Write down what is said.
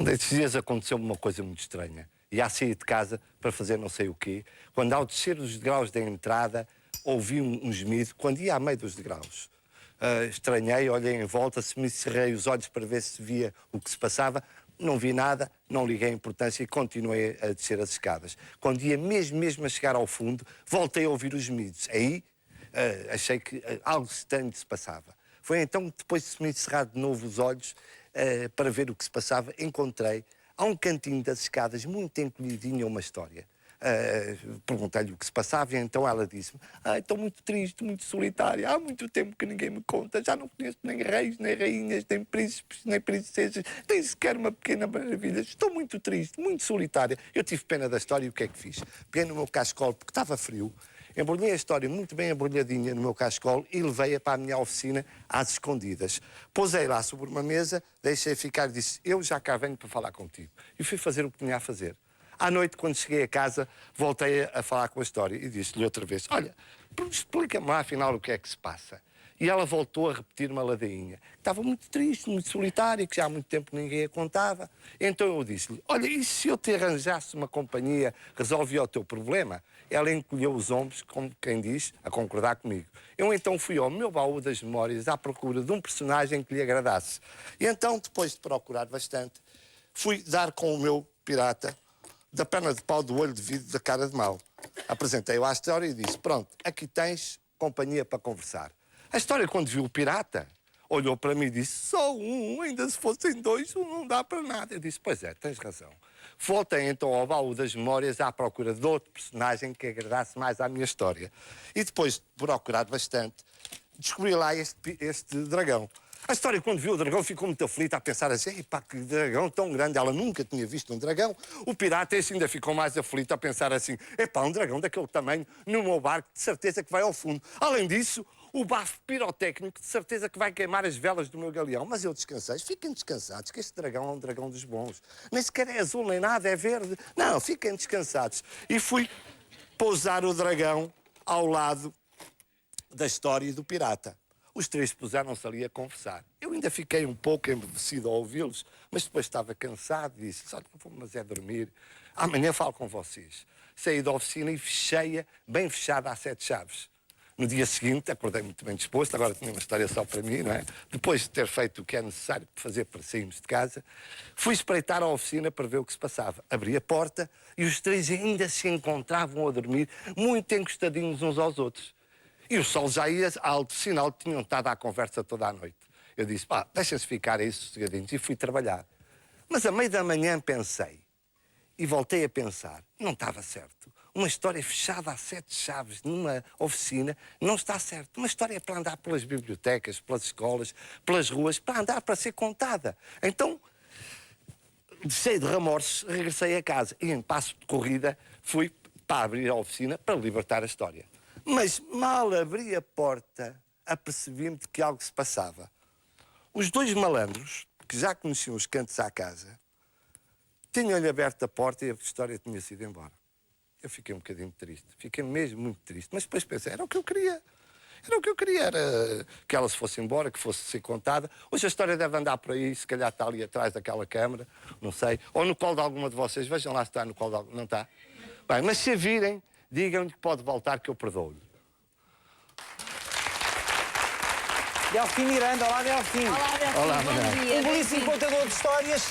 Desses dias aconteceu-me uma coisa muito estranha. Ia a sair de casa para fazer não sei o quê, quando ao descer os degraus da entrada, ouvi um gemido, quando ia a meio dos degraus. Estranhei, olhei em volta, se me cerrei os olhos para ver se via o que se passava. Não vi nada, não liguei a importância e continuei a descer as escadas. Quando ia mesmo a chegar ao fundo, voltei a ouvir os gemidos. Aí achei que algo estranho se passava. Foi então que, depois de me cerrar de novo os olhos para ver o que se passava, encontrei, a um cantinho das escadas, muito encolhidinha, uma história. Perguntei-lhe o que se passava e então ela disse-me: estou muito triste, muito solitária, há muito tempo que ninguém me conta, já não conheço nem reis, nem rainhas, nem príncipes, nem princesas, nem sequer uma pequena maravilha, estou muito triste, muito solitária. Eu tive pena da história e o que é que fiz? Peguei no meu cachecol, porque estava frio, embrulhei a história muito bem embrulhadinha no meu cachecol e levei-a para a minha oficina às escondidas. Pousei lá sobre uma mesa, deixei ficar e disse: eu já cá venho para falar contigo. E fui fazer o que tinha a fazer. À noite, quando cheguei a casa, voltei a falar com a história e disse-lhe outra vez: olha, explica-me lá afinal o que é que se passa. E ela voltou a repetir uma ladainha. Estava muito triste, muito solitária, que já há muito tempo ninguém a contava. Então eu disse-lhe: olha, e se eu te arranjasse uma companhia, resolvia o teu problema? Ela encolheu os ombros, como quem diz, a concordar comigo. Eu então fui ao meu baú das memórias à procura de um personagem que lhe agradasse. E então, depois de procurar bastante, fui dar com o meu pirata da perna de pau, do olho de vidro, da cara de mau. Apresentei-o à história e disse: pronto, aqui tens companhia para conversar. A história, quando viu o pirata, olhou para mim e disse: só um, ainda se fossem dois, um não dá para nada. Eu disse: pois é, tens razão. Voltei então ao baú das memórias à procura de outro personagem que agradasse mais à minha história. E depois de procurar bastante, descobri lá este dragão. A história, quando viu o dragão, ficou muito aflita a pensar assim: epá, que dragão tão grande, ela nunca tinha visto um dragão. O pirata esse ainda ficou mais aflito a pensar assim: epá, um dragão daquele tamanho no meu barco, de certeza que vai ao fundo. Além disso, o bafo pirotécnico, de certeza que vai queimar as velas do meu galeão. Mas eu descansei. Fiquem descansados, que este dragão é um dragão dos bons. Nem sequer é azul, nem nada, é verde. Não, fiquem descansados. E fui pousar o dragão ao lado da história e do pirata. Os três puseram-se ali a conversar. Eu ainda fiquei um pouco embevecido a ouvi-los, mas depois estava cansado e disse: olha, vou mas é dormir. Amanhã falo com vocês. Saí da oficina e fechei-a, bem fechada, a 7 chaves. No dia seguinte, acordei muito bem disposto, agora tinha uma história só para mim, não é? Depois de ter feito o que é necessário para fazer para sairmos de casa, fui espreitar a oficina para ver o que se passava. Abri a porta e os três ainda se encontravam a dormir, muito encostadinhos uns aos outros. E o sol já ia a alto sinal que tinham estado à conversa toda a noite. Eu disse: pá, deixa-se ficar aí sossegadinhos, e fui trabalhar. Mas a meio da manhã pensei, e voltei a pensar, não estava certo. Uma história fechada a 7 chaves numa oficina não está certo. Uma história é para andar pelas bibliotecas, pelas escolas, pelas ruas, para andar, para ser contada. Então, cheio de remorsos, regressei a casa e, em passo de corrida, fui para abrir a oficina para libertar a história. Mas mal abri a porta, apercebi-me de que algo se passava. Os dois malandros, que já conheciam os cantos à casa, tinham-lhe aberto a porta e a história tinha sido embora. Eu fiquei um bocadinho triste, fiquei mesmo muito triste, mas depois pensei: era o que eu queria. Era o que eu queria, era que ela se fosse embora, que fosse ser contada. Hoje a história deve andar por aí, se calhar está ali atrás daquela câmara, não sei, ou no colo de alguma de vocês. Vejam lá se está no colo de alguma. Não está? Bem, mas se a virem, digam-lhe que pode voltar, que eu perdoo-lhe. Delfim Miranda, olá Delfim. Olá, Delfim, Olá, bom Manuel. dia. Um belíssimo contador de histórias